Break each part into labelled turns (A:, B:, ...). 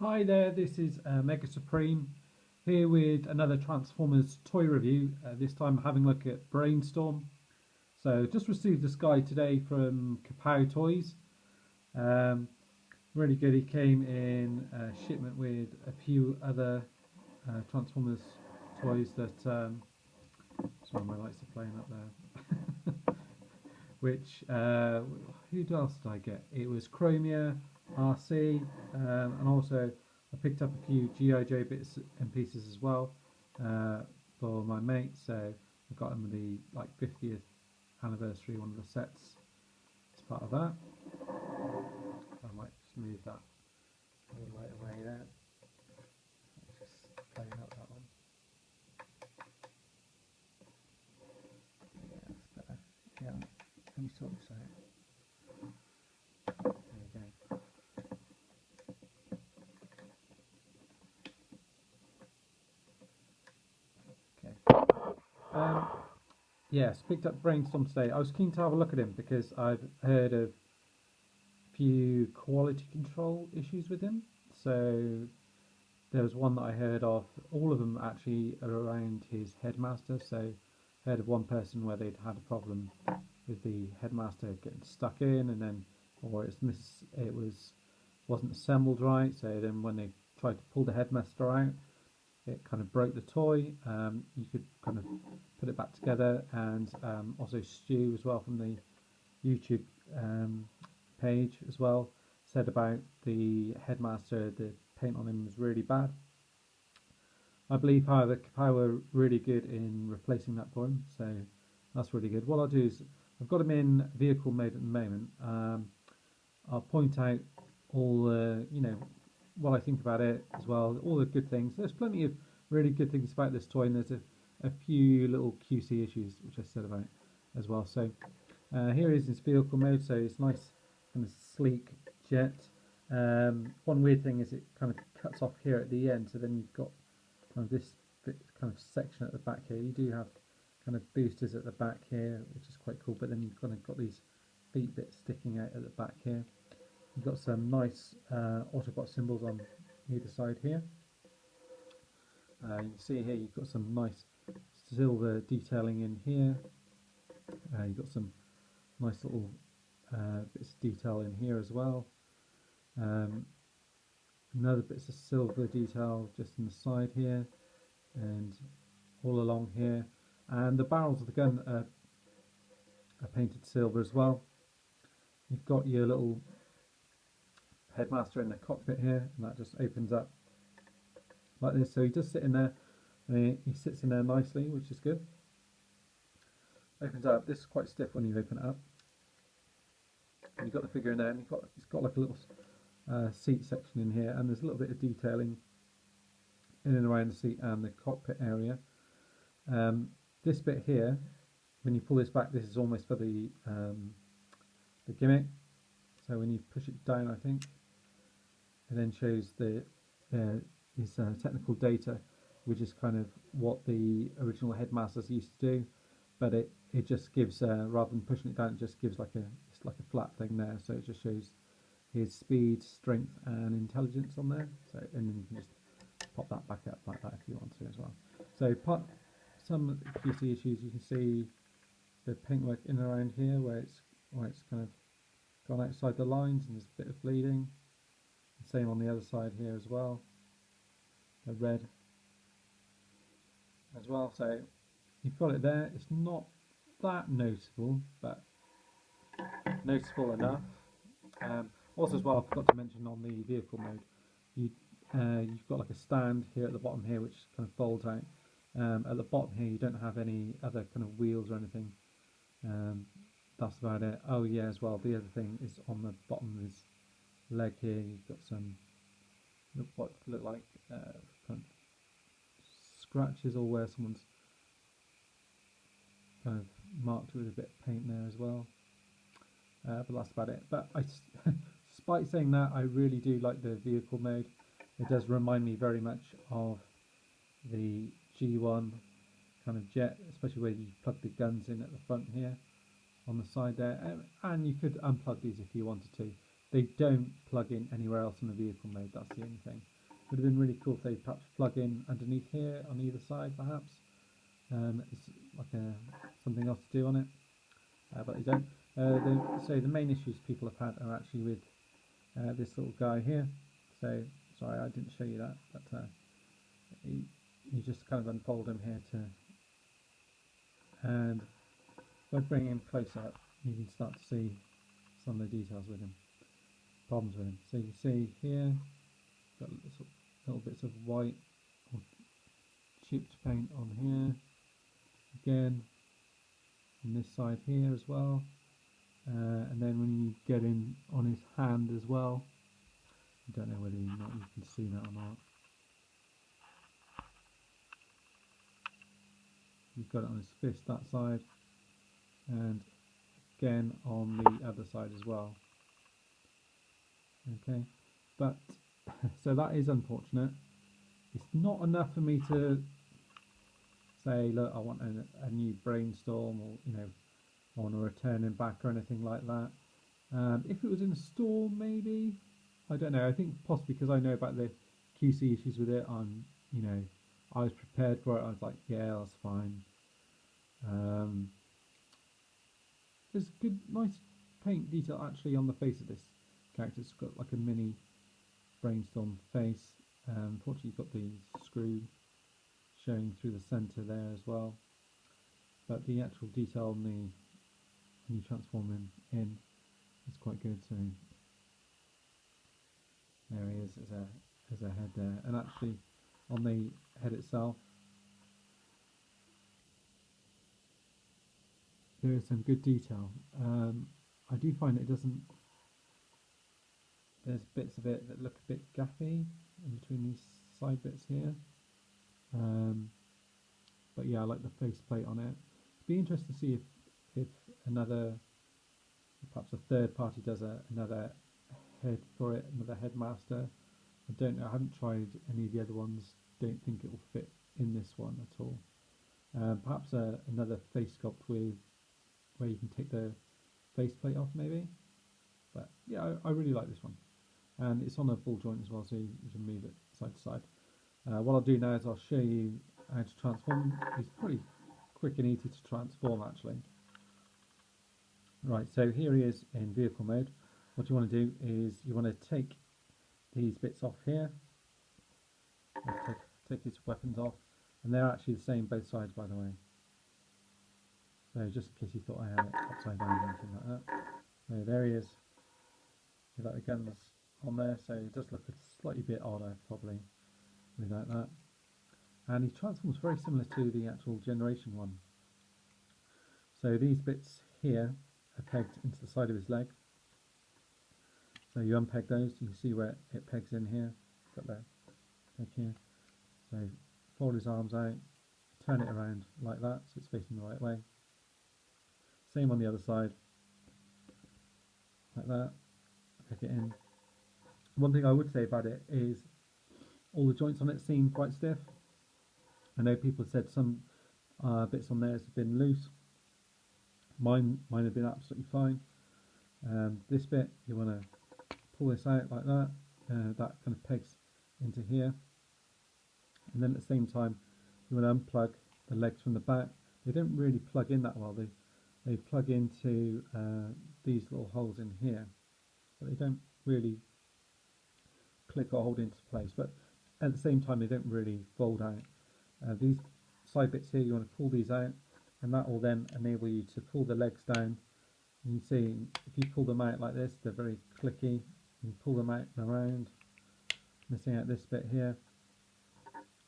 A: Hi there, this is Mega Supreme here with another Transformers toy review. This time having a look at Brainstorm. So just received this guide today from Kapow Toys. Um, really good. He came in shipment with a few other Transformers toys that sorry, my lights are playing up there. Which who else did I get? It was Chromia, RC, and also I picked up a few GI Joe bits and pieces as well for my mate. So I got him the 50th anniversary one of the sets as part of that. I might just move that a little light away there. Just playing up that one. Yeah, that's better. Yeah, let me sort this out. There we go. Okay. Yes, picked up Brainstorm today. I was keen to have a look at him because I've heard of few quality control issues with him. So there was one that I heard of. All of them actually are around his headmaster. So I heard of one person where they'd had a problem with the headmaster getting stuck in, and then or it wasn't assembled right. So then when they tried to pull the headmaster out, it kind of broke the toy. You could kind of put it back together, and also Stu as well from the YouTube page as well said about the headmaster. The paint on him was really bad. I believe, however, Kapow were really good in replacing that for him, so that's really good. What I'll do is I've got him in vehicle mode at the moment. I'll point out all the what I think about it as well, all the good things. There's plenty of really good things about this toy, and there's a few little QC issues which I said about as well. So here is his vehicle mode. So it's nice, kind of sleek jet. One weird thing is it kind of cuts off here at the end, so then you've got kind of this bit, kind of section at the back here. You do have kind of boosters at the back here, which is quite cool. But then you've kind of got these feet bits sticking out at the back here. You've got some nice Autobot symbols on either side here. You can see here you've got some nice silver detailing in here. You've got some nice little bits of detail in here as well. Another bits of silver detail just in the side here and all along here. And the barrels of the gun are painted silver as well. You've got your little headmaster in the cockpit here, and that just opens up like this. So he does sit in there, and he sits in there nicely, which is good. Opens up. This is quite stiff when you open it up. And you've got the figure in there, and it's got like a little seat section in here, and there's a little bit of detailing in and around the seat and the cockpit area. This bit here, when you pull this back, this is almost for the gimmick. So when you push it down, I think it then shows his technical data, which is kind of what the original headmasters used to do, but it just gives rather than pushing it down, it just gives it's like a flat thing there. So it just shows his speed, strength, and intelligence on there. So and then you can just pop that back up like that if you want to as well. So some QC issues, you can see the paintwork in and around here where it's kind of gone outside the lines and there's a bit of bleeding. Same on the other side here as well. The red as well. So you've got it there. It's not that noticeable, but noticeable enough. Also as well, I forgot to mention on the vehicle mode, you've got like a stand here at the bottom here which kind of folds out. At the bottom here you don't have any other kind of wheels or anything. That's about it. Oh yeah, as well, the other thing is on the bottom of his leg here, you've got some what look like kind of scratches, or where someone's kind of marked with a bit of paint there as well. But that's about it. But despite saying that, I really do like the vehicle mode. It does remind me very much of the G1 kind of jet, especially where you plug the guns in at the front here on the side there. And you could unplug these if you wanted to. they don't plug in anywhere else in the vehicle mode. That's the only thing. Would have been really cool if they perhaps plug in underneath here on either side, perhaps. It's like something else to do on it, but they don't. So the main issues people have had are actually with this little guy here. So sorry, I didn't show you that, but you just kind of unfold him here and by bringing him close up, you can start to see some of the details with him, problems with him. So you can see here, got little bits of white or chipped paint on here. Again, on this side here as well. And then when you get in on his hand as well, I don't know whether or not you can see that or not. You've got it on his fist that side, and again on the other side as well. Okay, but so that is unfortunate. It's not enough for me to say, look, I want a new brainstorm, or I want to return him back or anything like that. If it was in a store, maybe, I don't know. I think possibly because I know about the QC issues with it. I was prepared for it. I was like, yeah, that's fine. There's good, nice paint detail actually on the face of this character. It's got like a mini brainstorm face. Unfortunately, you've got the screw showing through the centre there as well. But the actual detail on when you transform him in is quite good. So there he is as a head there, and actually on the head itself there is some good detail. I do find it doesn't. There's bits of it that look a bit gappy in between these side bits here. But yeah, I like the faceplate on it. It'd be interesting to see if perhaps a third party does another head for it, another headmaster. I don't know. I haven't tried any of the other ones. Don't think it will fit in this one at all. Perhaps another face sculpt with where you can take the faceplate off, maybe. But yeah, I really like this one, and it's on a ball joint as well, so you can move it side to side. What I'll do now is I'll show you how to transform. It's pretty quick and easy to transform actually. Right, so here he is in vehicle mode. What you want to do is you want to take these bits off here. Take his weapons off, and they're actually the same both sides, by the way. So just in case you thought I had it upside down or anything like that. So there he is. Without the guns on there, so it does look a slightly bit odder probably without that. And he transforms very similar to the actual Generation one. So these bits here are pegged into the side of his leg. So you unpeg those, you can see where it pegs in here. Got that peg here. So fold his arms out, turn it around like that so it's facing the right way. Same on the other side, like that. Peg it in. One thing I would say about it is all the joints on it seem quite stiff. I know people have said some bits on there have been loose. Mine have been absolutely fine. This bit, you want to pull this out like that. That kind of pegs into here. And then at the same time, you want to unplug the legs from the back. They don't really plug in that well. They plug into these little holes in here, but they don't really click or hold into place. But at the same time, they don't really fold out. These side bits here, you want to pull these out, and that will then enable you to pull the legs down. You can see if you pull them out like this, they're very clicky. You pull them out and around, missing out this bit here,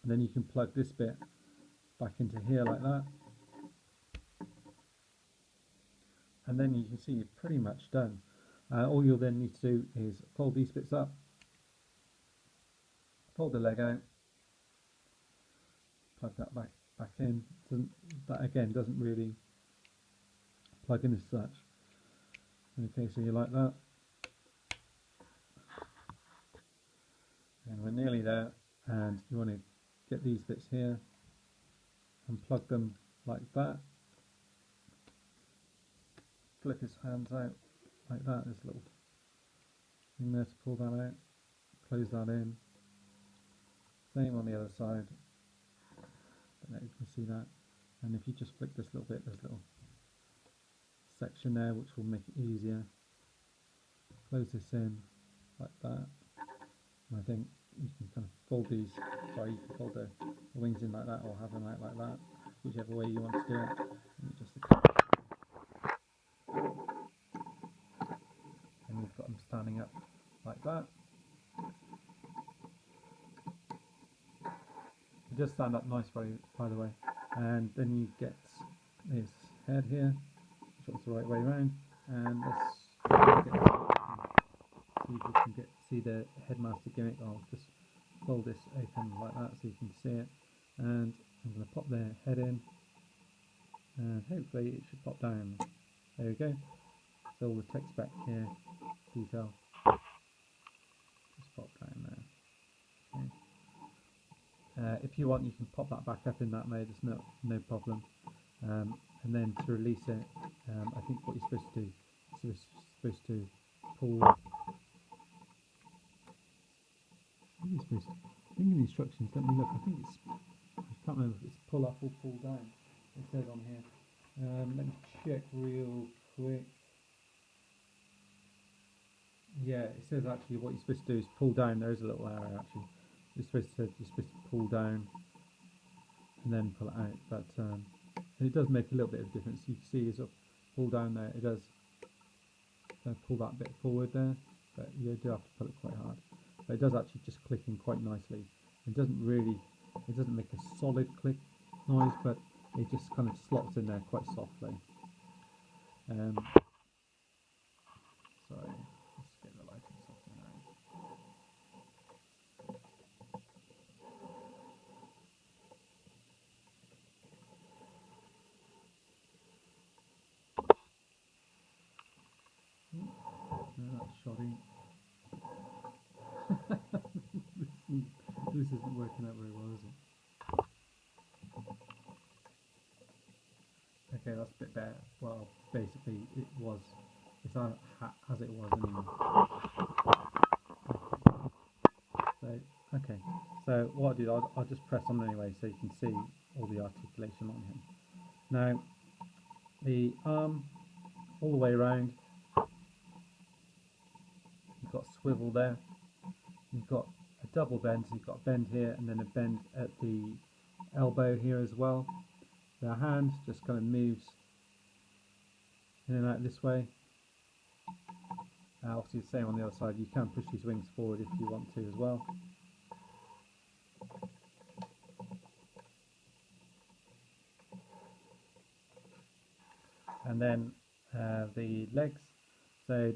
A: and then you can plug this bit back into here like that, and then you can see you're pretty much done. All you'll then need to do is fold these bits up, fold the leg out, plug that back in. That again doesn't really plug in as such. Okay, so you like that, and we're nearly there. And you want to get these bits here and plug them like that. Flip his hands out like that. There's a little And let's pull that out, close that in. Same on the other side. Don't know if you can see that. And if you just flick this little bit, there's a little section there which will make it easier. Close this in like that. And I think you can kind of fold these, sorry, you can fold the wings in like that or have them out like that, whichever way you want to do it. And you've got them standing up like that. It does stand up nice, by the way. And then you get this head here, which is the right way around. And see if you can see the headmaster gimmick. I'll just fold this open like that so you can see it. And I'm going to pop the head in, and hopefully it should pop down. There we go. So all the text back here, detail, just pop down there. Okay. If you want, you can pop that back up in that mode. It's no problem. And then to release it, I think what you're supposed to do is you're supposed to pull. I think in the instructions, let me look. I can't remember if it's pull up or pull down. It says on here. Let me check real quick. Yeah, it says actually what you're supposed to do is pull down. There is a little arrow actually. You're supposed to pull down and then pull it out. But it does make a little bit of difference. You can see as I pull down there, it does pull that bit forward there. But you do have to pull it quite hard. But it does actually just click in quite nicely. It doesn't make a solid click noise, but it just kind of slots in there quite softly. Sorry, let's get the lighting softer now. No, that's shoddy. This isn't working out very well, is it? Okay, that's a bit better. Well, basically it's as it was anyway. Okay, so what I'll do, I'll just press on anyway so you can see all the articulation on him. Now, the arm all the way around, you've got swivel there, you've got a double bend, so you've got a bend here and then a bend at the elbow here as well. The hand just kind of moves in and out this way. Obviously the same on the other side, you can push these wings forward if you want to as well. And then the legs, so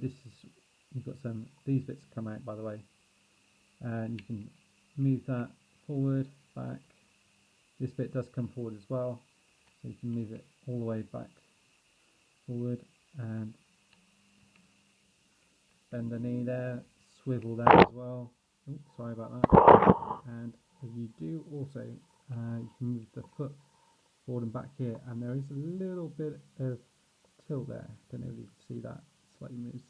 A: you've got these bits come out by the way, and you can move that forward, back. This bit does come forward as well, so you can move it all the way back, forward, and bend the knee there, swivel there as well. Oops, sorry about that. And you do also, you can move the foot forward and back here, and there is a little bit of tilt there. Don't know if you can see that. Slightly moves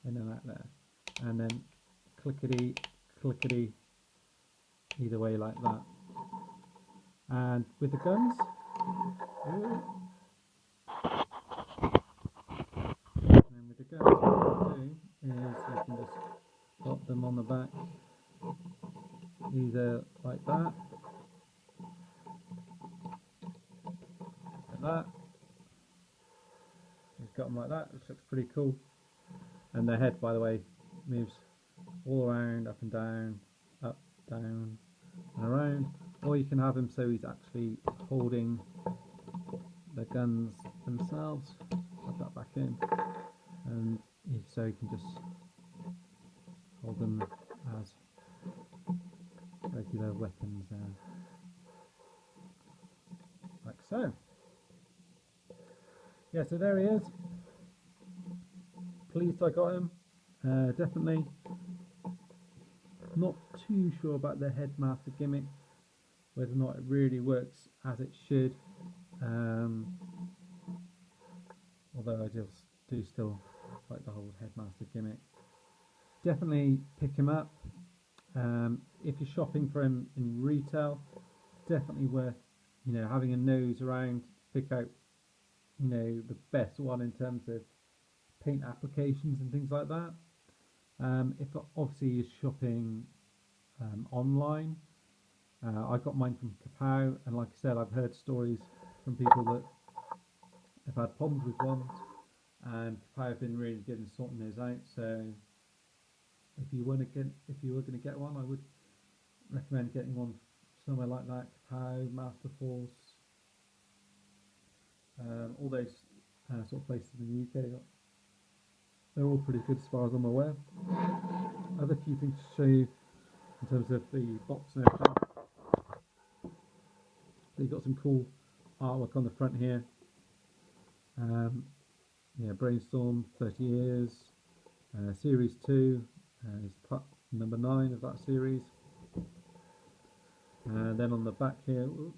A: in and out there, and then clickety, clickety, either way like that. And with the guns, what you do is you can just drop them on the back, either like that, like that. You've got them like that, which looks pretty cool. And the head, by the way, moves all around, up and down, up, down, and around. Or you can have him so he's actually holding the guns themselves. Put that back in, and so you can just hold them as regular weapons there, like so. Yeah, so there he is. Pleased I got him. Definitely not too sure about the headmaster gimmick, whether or not it really works as it should. Although I just do still like the whole headmaster gimmick. definitely pick him up. If you're shopping for him in retail, definitely worth having a nose around to pick out the best one in terms of paint applications and things like that. If obviously you're shopping online, I got mine from Kapow, and like I said, I've heard stories from people that have had problems with ones, and Kapow have been really good in sorting those out. So if you were going to get one, I would recommend getting one somewhere like that. Kapow, Masterforce, all those sort of places in the UK. They're all pretty good as far as I'm aware. Other few things to show you in terms of the box and everything. So you've got some cool artwork on the front here. Yeah, Brainstorm, 30 years. Series 2 is part number 9 of that series. And then on the back here, you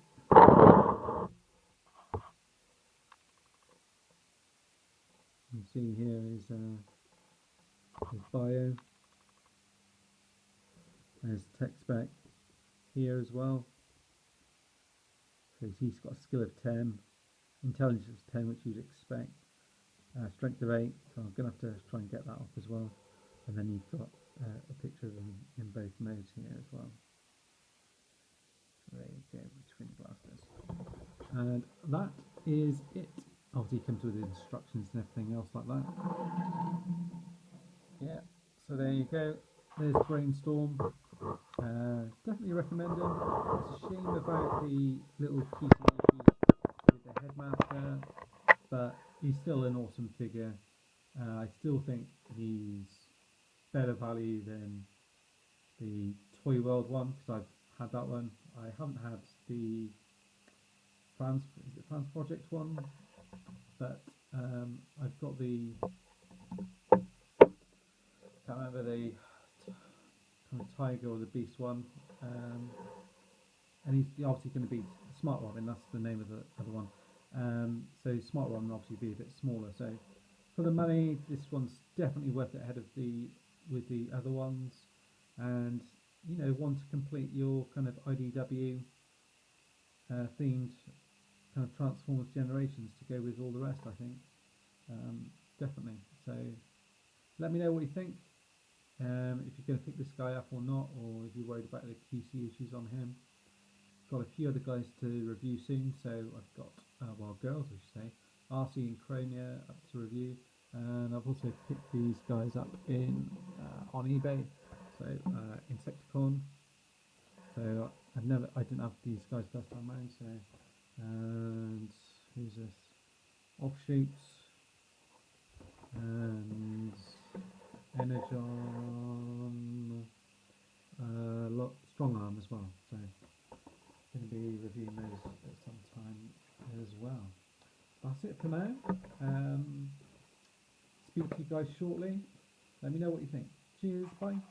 A: can see here is his bio. There's text back here as well. So he's got a skill of 10, intelligence of 10, which you'd expect. Strength of 8, so I'm going to have to try and get that off as well. And then you've got a picture of him in both modes here as well. So there you go, between the glasses. And that is it. Obviously it comes with instructions and everything else like that. Yeah, so there you go. There's Brainstorm. Definitely recommend him. It's a shame about the little QC issues with the headmaster, but he's still an awesome figure. I still think he's better value than the Toy World one, because I've had that one. I haven't had the Trans Project one, but I've got the, can't remember the kind of Tiger or the Beast one, and he's obviously going to be Smart Robin. That's the name of the other one. So Smart Robin will obviously be a bit smaller. So for the money, this one's definitely worth it ahead of with the other ones, and want to complete your kind of IDW themed kind of Transformers Generations to go with all the rest, I think. Definitely. So let me know what you think. If you're going to pick this guy up or not, or if you're worried about the QC issues on him. Got a few other guys to review soon, so I've got, well, girls I should say, RC and Chronia up to review, and I've also picked these guys up on eBay, so Insecticon. So I didn't have these guys first time round. So, and who's this? Offshoots and Energon, Strong Arm as well. So going to be reviewing those at some time as well. That's it for now. Speak to you guys shortly. Let me know what you think. Cheers. Bye.